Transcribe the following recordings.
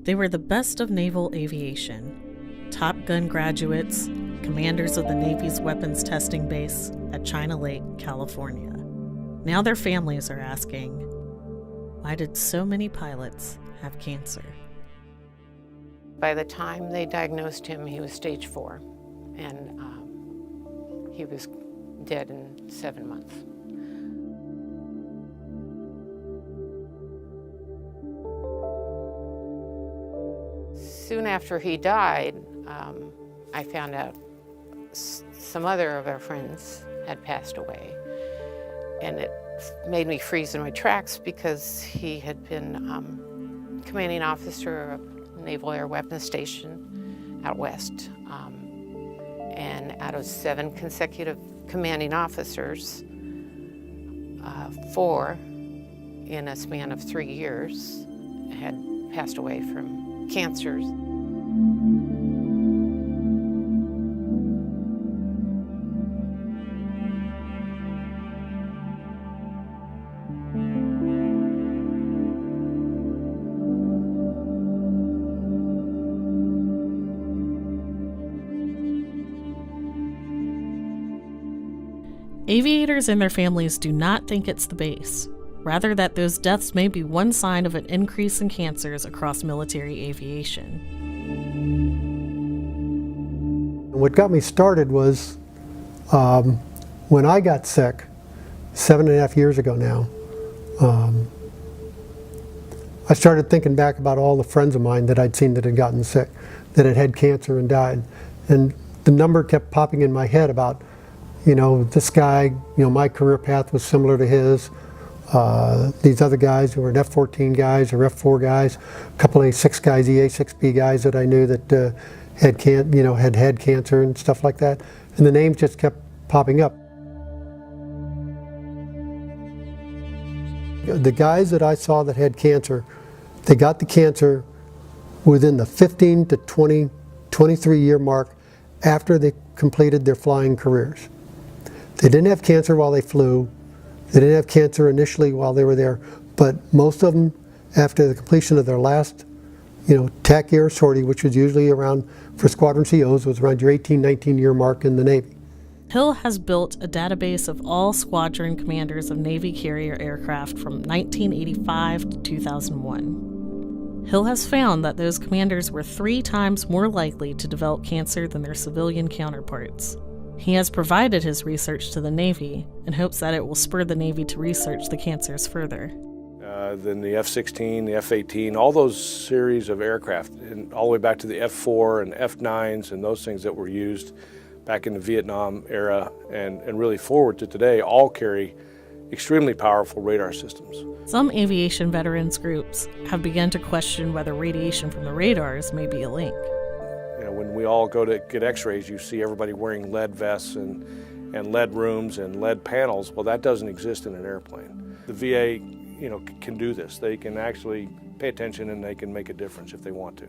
They were the best of naval aviation, Top Gun graduates, commanders of the Navy's weapons testing base at China Lake, California. Now their families are asking, why did so many pilots have cancer? By the time they diagnosed him, he was stage 4, and he was dead in 7 months. Soon after he died, I found out some other of our friends had passed away, and it made me freeze in my tracks because he had been commanding officer of Naval Air Weapons Station out west. And out of 7 consecutive commanding officers, 4 in a span of 3 years had passed away from cancers. Aviators and their families do not think it's the base, rather that those deaths may be one sign of an increase in cancers across military aviation. What got me started was when I got sick 7.5 years ago now. I started thinking back about all the friends of mine that I'd seen that had gotten sick, that had had cancer and died. And the number kept popping in my head about, you know, this guy, you know, my career path was similar to his. These other guys who were F-14 guys or F-4 guys, a couple of A6 guys, EA6B guys that I knew that had had cancer and stuff like that. And the names just kept popping up. The guys that I saw that had cancer, they got the cancer within the 15 to 20, 23 year mark after they completed their flying careers. They didn't have cancer while they flew. They didn't have cancer initially while they were there, but most of them, after the completion of their last, TAC year sortie, which was usually around, for squadron COs, was around your 18, 19 year mark in the Navy. Hill has built a database of all squadron commanders of Navy carrier aircraft from 1985 to 2001. Hill has found that those commanders were 3 times more likely to develop cancer than their civilian counterparts. He has provided his research to the Navy and hopes that it will spur the Navy to research the cancers further. Then the F-16, the F-18, all those series of aircraft, and all the way back to the F-4 and F-9s and those things that were used back in the Vietnam era and really forward to today, all carry extremely powerful radar systems. Some aviation veterans groups have begun to question whether radiation from the radars may be a link. When we all go to get x-rays, you see everybody wearing lead vests and lead rooms and lead panels. Well, that doesn't exist in an airplane. The VA, can do this. They can actually pay attention and they can make a difference if they want to.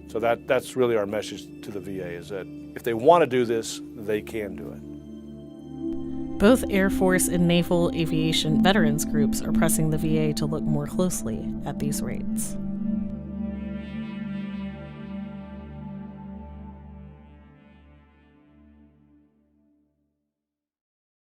So that's really our message to the VA, is that if they want to do this, they can do it. Both Air Force and Naval Aviation veterans groups are pressing the VA to look more closely at these rates.